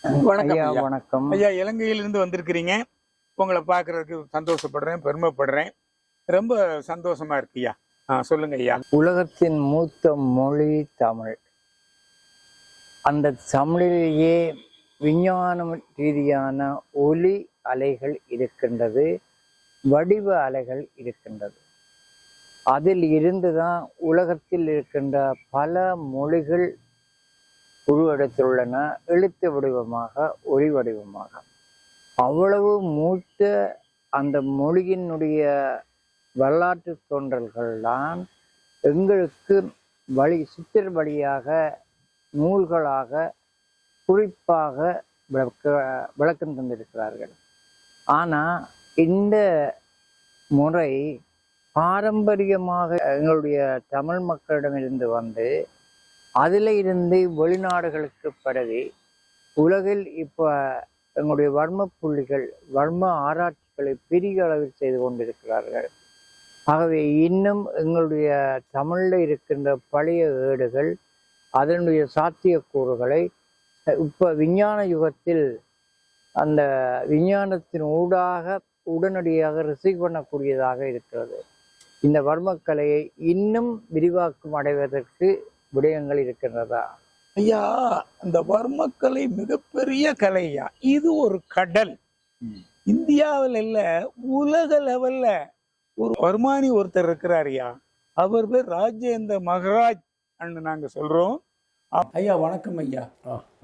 வணக்கம் ஐயா. ஐயா. வணக்கம் ஐயா, இலங்கையிலிருந்து வந்திருக்கிறீங்க. உங்களை பார்க்கறதுக்கு சந்தோஷப்படுறேன், பெருமைப்படுறேன். ரொம்ப சந்தோஷமா இருக்குய்யா. சொல்லுங்க ஐயா. உலகத்தின் மூத்த மொழி தமிழ். அந்த தமிழிலேயே விஞ்ஞான ரீதியான ஒலி அலைகள் இருக்கின்றது, வடிவ அலைகள் இருக்கின்றது. அதில் இருந்துதான் உலகத்தில் இருக்கின்ற பல மொழிகள் உருவெடுத்துள்ளன, எழுத்து வடிவமாக, ஒளி வடிவமாக. அவ்வளவு மூத்த அந்த மொழியினுடைய வரலாற்று தோன்றல்கள் தான் எங்களுக்கு சித்தர் வழியாக, நூல்களாக, குறிப்பாக விளக்கம் தந்திருக்கிறார்கள். ஆனால் இந்த முறை பாரம்பரியமாக எங்களுடைய தமிழ் மக்களிடமிருந்து வந்து அதில் இருந்து வெளிநாடுகளுக்கு பரவி உலகில் இப்போ எங்களுடைய வர்ம புள்ளிகள், வர்ம ஆராய்ச்சிகளை பெரிய அளவில் செய்து கொண்டிருக்கிறார்கள். ஆகவே இன்னும் எங்களுடைய தமிழில் இருக்கின்ற பழைய ஏடுகள், அதனுடைய சாத்தியக்கூறுகளை இப்போ விஞ்ஞான யுகத்தில் அந்த விஞ்ஞானத்தின் ஊடாக உடனடியாக ரிசீவ் பண்ணக்கூடியதாக இருக்கிறது. இந்த வர்மக்கலையை இன்னும் விரிவாக்கம் அடைவதற்கு விடயங்கள் இருக்கின்றதா? ஐயா, இந்த வர்மக்கலை மிகப்பெரிய கலையா. இது ஒரு கடல். இந்தியாவில் இல்ல, உலக லெவல்ல ஒரு வர்மானி ஒருத்தர் இருக்கிறாரியா. அவர் பேர் ராஜேந்திர மகராஜ் நாங்க சொல்றோம். ஐயா வணக்கம் ஐயா.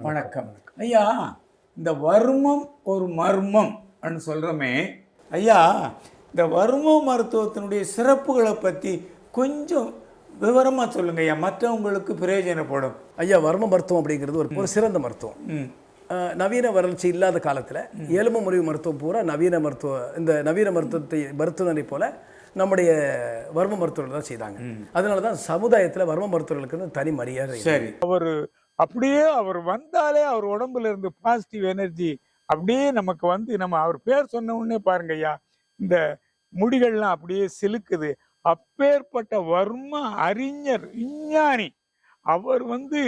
வணக்கம் ஐயா. இந்த வர்மம் ஒரு மர்மம் சொல்றோமே ஐயா, இந்த வர்ம மருத்துவத்தினுடைய சிறப்புகளை பற்றி கொஞ்சம் விவரமாக சொல்லுங்க ஐயா, மற்றவங்களுக்கு பிரயோஜனப்படும். ஐயா, வர்ம மருத்துவம் அப்படிங்கிறது ஒரு சிறந்த மருத்துவம். நவீன வளர்ச்சி இல்லாத காலத்தில் எலும்பு முறிவு மருத்துவம் பூரா இந்த நவீன மருத்துவனை போல நம்முடைய வர்ம மருத்துவர்கள் தான் செய்தாங்க. அதனால தான் சமுதாயத்தில் வர்ம மருத்துவர்களுக்கு தனி மரியாதை. சரி, அவர் வந்தாலே அவர் உடம்புல இருந்து பாசிட்டிவ் எனர்ஜி அப்படியே நமக்கு வந்து, நம்ம அவர் பேர் சொன்ன உடனே பாருங்க ஐயா, இந்த முடிகள்லாம் அப்படியே சிலுக்குது. அப்பேற்பட்ட வர்ம அறிஞர், விஞ்ஞானி. அவர் வந்து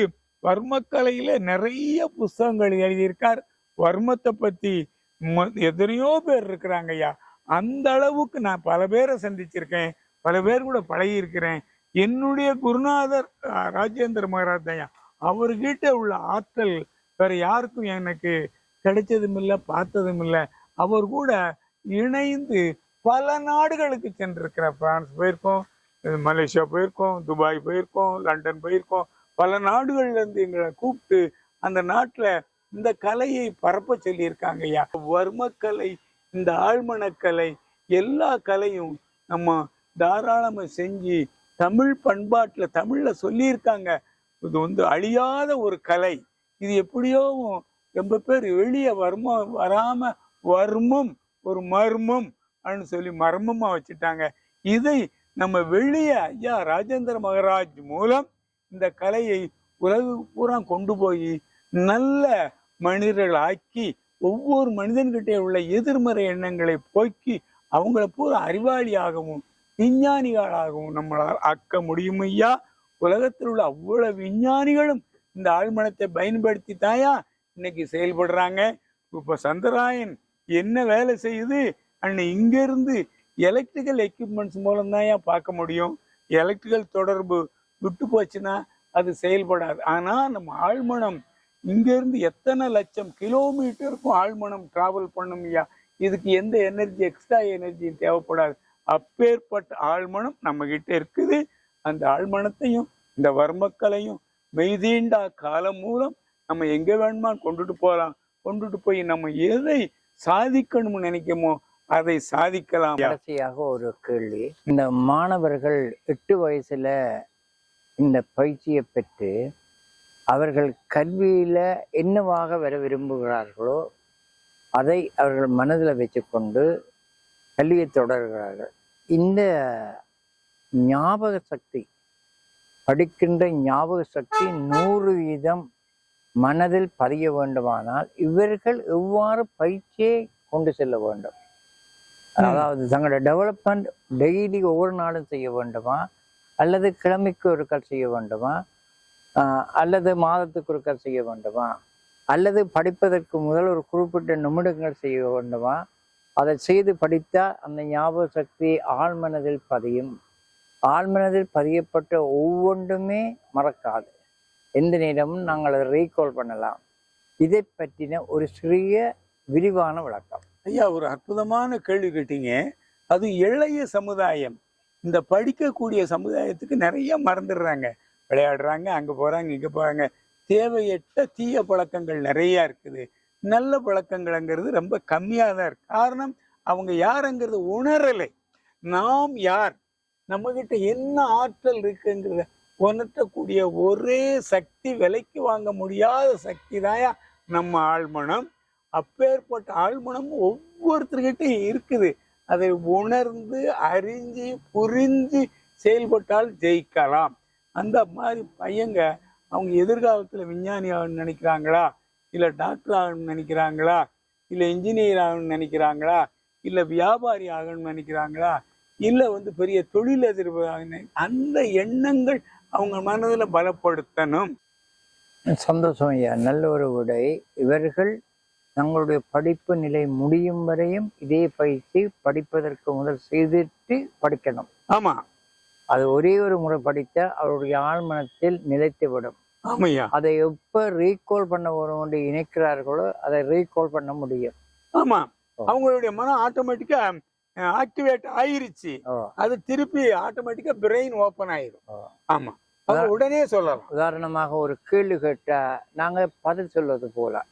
வர்மக்கலையில நிறைய புஸ்தகங்கள் எழுதியிருக்கார். வர்மத்தை பத்தி எத்தனையோ பேர் இருக்கிறாங்க ஐயா. அந்த அளவுக்கு நான் பல பேரை சந்திச்சிருக்கேன், பல பேர் கூட பழகி இருக்கிறேன். என்னுடைய குருநாதர் ராஜேந்திர மகராஜ் ஐயா, அவர்கிட்ட உள்ள ஆற்றல் வேற யாருக்கும் எனக்கு கிடைச்சதும் இல்லை, பார்த்ததும் இல்லை. அவர் கூட இணைந்து பல நாடுகளுக்கு சென்றிருக்கிறேன். பிரான்ஸ் போயிருக்கோம், மலேசியா போயிருக்கோம், துபாய் போயிருக்கோம், லண்டன் போயிருக்கோம். பல நாடுகள்ல இருந்து எங்களை கூப்பிட்டு அந்த நாட்டுல இந்த கலையை பரப்ப சொல்லியிருக்காங்க ஐயா. வர்மக்கலை, இந்த ஆழ்மனக்கலை, எல்லா கலையும் நம்ம தாராளமா செஞ்சு தமிழ் பண்பாட்டுல, தமிழ்ல சொல்லியிருக்காங்க. இது வந்து அழியாத ஒரு கலை. இது எப்படியோ ரொம்ப பேர் வெளியே வராம வர்மம் ஒரு மர்மம் சொல்லி மர்மமா வச்சுட்டாங்க. இதை நம்ம வெளியே ஐயா ராஜேந்திர மகராஜ் மூலம் இந்த கலையை உலகு பூரா கொண்டு போய் நல்ல மனிதர்கள் ஆக்கி, ஒவ்வொரு மனிதன்கிட்டே உள்ள எதிர்மறை எண்ணங்களை போக்கி அவங்கள பூரா அறிவாளியாகவும் விஞ்ஞானிகளாகவும் நம்மளால் ஆக்க முடியும் ஐயா. உலகத்தில் உள்ள அவ்வளவு விஞ்ஞானிகளும் இந்த ஆழ்மனத்தை பயன்படுத்தி தாயா இன்னைக்கு செயல்படுறாங்க. இப்ப சந்திராயன் என்ன வேலை செய்யுது இங்க இருந்து எலக்ட்ரிக்கல் எக்யூப்மெண்ட்ஸ் மூலம் தான் பார்க்க முடியும். எலக்ட்ரிக்கல் தொடர்பு விட்டு போச்சுன்னா அது செயல்படாது. ஆனா நம்ம ஆழ்மனம் இங்க இருந்து எத்தனை லட்சம் கிலோமீட்டருக்கும் ஆழ்மனம் டிராவல் பண்ணும் ஐயா. இதுக்கு எந்த எனர்ஜி, எக்ஸ்ட்ரா எனர்ஜி தேவைப்படாது. அப்பேற்பட்ட ஆழ்மனம் நம்ம கிட்ட இருக்குது. அந்த ஆழ்மனத்தையும் இந்த வர்மக்கலையும் மெய்தீண்டா காலம் மூலம் நம்ம எங்க வேணுமா கொண்டுட்டு போகலாம். கொண்டுட்டு போய் நம்ம எதை சாதிக்கணும்னு நினைக்கமோ அதை சாதிக்கலாம். கடைசியாக ஒரு கேள்வி. இந்த மாணவர்கள் 8 வயசுல இந்த பயிற்சியை பெற்று அவர்கள் கல்வியில என்னவாக வர விரும்புகிறார்களோ அதை அவர்கள் மனதில் வச்சுக்கொண்டு கல்வியை தொடர்கிறார்கள். இந்த ஞாபக சக்தி, படிக்கின்ற ஞாபக சக்தி 100% மனதில் பதிய வேண்டுமானால் இவர்கள் எவ்வாறு பயிற்சியை கொண்டு செல்ல வேண்டும்? அதாவது தங்களோட டெவலப்மெண்ட் டெய்லி ஒவ்வொரு நாளும் செய்ய வேண்டுமா, அல்லது கிழமைக்கு ஒருக்கால் செய்ய வேண்டுமா, அல்லது மாதத்துக்கு ஒருக்கால் செய்ய வேண்டுமா, அல்லது படிப்பதற்கு முதல் ஒரு குறிப்பிட்ட நிமிடங்கள் செய்ய வேண்டுமா? அதை செய்து படித்தால் அந்த ஞாபக சக்தி ஆழ்மனதில் பதியும். ஆழ்மனதில் பதியப்பட்ட ஒவ்வொன்றுமே மறக்காது. எந்த நேரமும் நாங்கள் அதை ரீகால் பண்ணலாம். இதை பற்றின ஒரு சிறிய விரிவான விளக்கம். ஐயா, ஒரு அற்புதமான கேள்வி கேட்டீங்க. அது இளைய சமுதாயம். இந்த படிக்கக்கூடிய சமுதாயத்துக்கு நிறைய மறந்துடுறாங்க. விளையாடுறாங்க, அங்கே போகிறாங்க, இங்கே போகிறாங்க. தேவையற்ற தீய பழக்கங்கள் நிறையா இருக்குது. நல்ல பழக்கங்கள்ங்கிறது ரொம்ப கம்மியாக தான் இருக்கு. காரணம், அவங்க யாருங்கிறது உணரலை. நாம் யார், நம்மகிட்ட என்ன ஆற்றல் இருக்குங்கிறத உணர்த்தக்கூடிய ஒரே சக்தி, விலைக்கு வாங்க முடியாத சக்தி தாயா நம்ம ஆழ்மனம். அப்பேற்பட்ட ஆழ்மனம் ஒவ்வொருத்தர்கிட்டையும் இருக்குது. அதை உணர்ந்து அறிஞ்சு புரிஞ்சு செயல்பட்டால் ஜெயிக்கலாம். அந்த மாதிரி பையங்க அவங்க எதிர்காலத்தில் விஞ்ஞானி ஆகணும்னு நினைக்கிறாங்களா, இல்லை டாக்டர் ஆகணும்னு நினைக்கிறாங்களா, இல்லை இன்ஜினியர் ஆகணும்னு நினைக்கிறாங்களா, இல்லை வியாபாரி ஆகணும்னு நினைக்கிறாங்களா, இல்லை பெரிய தொழிலதிபர் ஆகணும், அந்த எண்ணங்கள் அவங்க மனதில் பலப்படுத்தணும். சந்தோஷம் ஐயா, நல்ல ஒரு விடை. இவர்கள் தங்களுடைய படிப்பு நிலை முடியும் வரையும் இதே பயிற்சி படிப்பதற்கு முதல் செய்துட்டு படிக்கணும். ஆமா, அது ஒரே ஒரு முறை படித்தா அவருடைய ஆழ்மனத்தில் நிலைத்துவிடும். ஆமையா, அதை எப்ப ரீகால் பண்ண வரும் இணைக்கிறார்களோ அதை ரீகால் பண்ண முடியும். ஆமா, அவங்களுடைய மனம் ஆட்டோமேட்டிக்கா ஆக்டிவேட் ஆயிருச்சு. அது திருப்பி ஆட்டோமேட்டிக்கா பிரெயின் ஓபன் ஆயிரும். ஆமா, அவங்க உடனே சொல்லலாம். உதாரணமாக ஒரு கேள்வி கேட்டா நாங்க பதில் சொல்வது போல,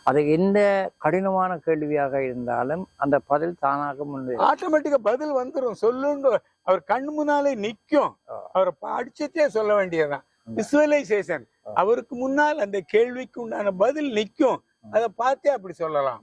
அது எந்த கடினமான கேள்வியாக இருந்தாலும் அந்த பதில் தானாக முன்னே ஆட்டோமேட்டிக்கா பதில் வந்துடும். சொல்லுங்க, அவர் கண் முன்னாலே நிற்கும். அவரை படிச்சதே சொல்ல வேண்டியதுதான். விசுவலைசேஷன். அவருக்கு முன்னால் அந்த கேள்விக்கு உண்டான பதில் நிற்கும். அதை பார்த்தே அப்படி சொல்லலாம்.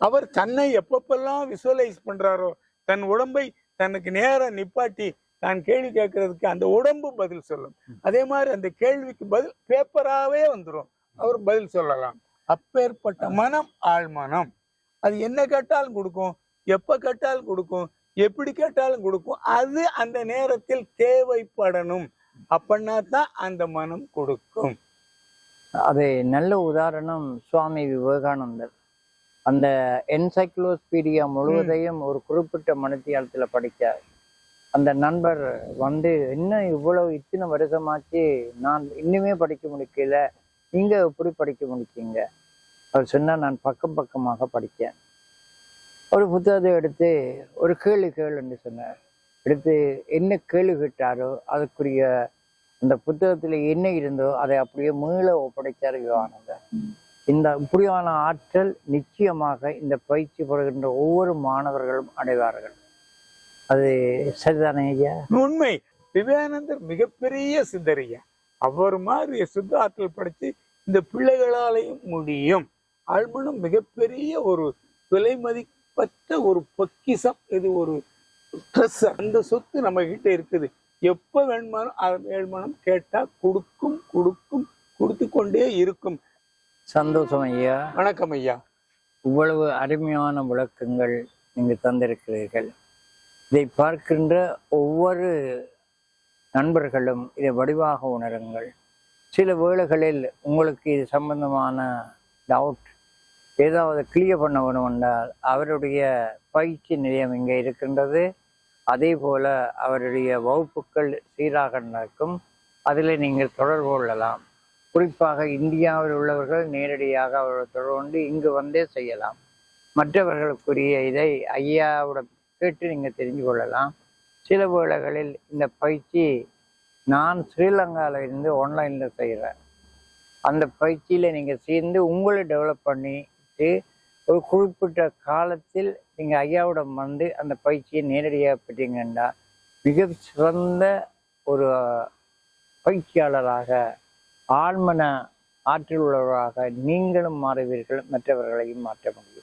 அவர் தன்னை எப்பப்பெல்லாம் விசுவலைஸ் பண்றாரோ, தன் உடம்பை தனக்கு நேரம் நிப்பாட்டி தான் கேள்வி கேட்கறதுக்கு அந்த உடம்பு பதில் சொல்லும். அதே மாதிரி அந்த கேள்விக்கு பதில் பேப்பராகவே வந்துடும். அவர் பதில் சொல்லலாம். அப்பேற்பட்ட மனம் ஆழ்மனம். அது என்ன கேட்டாலும் கொடுக்கும், எப்ப கேட்டாலும் கொடுக்கும், எப்படி கேட்டாலும் கொடுக்கும். அது அந்த நேரத்தில் தேவைப்படணும். அப்படின்னா தான் அந்த மனம் கொடுக்கும். அது நல்ல உதாரணம் சுவாமி விவேகானந்தர். அந்த என்சைக்ளோபீடியா முழுவதையும் ஒரு குறிப்பிட்ட மணித்தியாலத்தில் படித்தார். அந்த நண்பர் இன்னும் இவ்வளவு இத்தனை வருஷமாச்சு, நான் இன்னுமே படிக்க முடிக்கல, நீங்க எப்படி படிக்க முடிச்சீங்க? அவர் சொன்னார், நான் பக்கம் பக்கமாக படித்தேன். ஒரு புத்தகத்தை எடுத்து ஒரு கேள்வி என்று சொன்னார். எடுத்து என்ன கேள்வி கேட்டாரோ அதுக்குரிய அந்த புத்தகத்தில் என்ன இருந்தோ அதை அப்படியே மீள ஒப்படைத்தார் விவேகானந்தர். இந்த இப்படியான ஆற்றல் நிச்சயமாக இந்த பயிற்சி பெறுகின்ற ஒவ்வொரு மாணவர்களும் அடைவார்கள். அது சரிதானே ஐயா? உண்மை. விவேகானந்தர் மிகப்பெரிய சிந்தரையா. அவர் மாதிரி சுத்த ஆற்றல் படைச்சு இந்த பிள்ளைகளாலையும் முடியும். ஆழ்மனம் மிகப்பெரிய ஒரு விலை மதிப்பற்ற ஒரு பொக்கிசம். இது ஒரு அந்த சொத்து நம்ம கிட்ட இருக்குது. எப்ப வேணுமானும் ஆழ்மனம் கேட்டா கொடுக்கும், கொடுக்கும், கொடுத்து கொண்டே இருக்கும். சந்தோஷம் ஐயா. வணக்கம் ஐயா. இவ்வளவு அருமையான விளக்கங்கள் நீங்க தந்திருக்கிறீர்கள். இதை பார்க்கின்ற ஒவ்வொரு நண்பர்களும் இதை வடிவாக உணருங்கள். சில வேளைகளில் உங்களுக்கு இது சம்பந்தமான டவுட் ஏதாவது கிளியர் பண்ண வேணும் என்றால் அவருடைய பயிற்சி நிலையம் இங்கே இருக்கின்றது. அதே போல அவருடைய வகுப்புகள் சீராக நடக்கும். அதில் நீங்கள் தொடர்பு கொள்ளலாம். குறிப்பாக இந்தியாவில் உள்ளவர்கள் நேரடியாக அவர்கள் தொடர்பு கொண்டு இங்கு வந்தே செய்யலாம். மற்றவர்களுக்குரிய இதை ஐயாவோட கேட்டு நீங்கள் தெரிஞ்சு கொள்ளலாம். சில வேளைகளில் இந்த பயிற்சி நான் ஸ்ரீலங்காவில் இருந்து ஆன்லைனில் செய்கிறேன். அந்த பயிற்சியில் நீங்கள் சேர்ந்து உங்களை டெவலப் பண்ணிட்டு ஒரு குறிப்பிட்ட காலத்தில் நீங்கள் ஐயாவிடம் வந்து அந்த பயிற்சியை நேரடியாக பெற்றீங்கன்னா மிக சிறந்த ஒரு பயிற்சியாளராக, ஆழ்மன ஆற்றல் உள்ளவராக நீங்களும் மாறுவீர்கள், மற்றவர்களையும் மாற்ற முடியும்.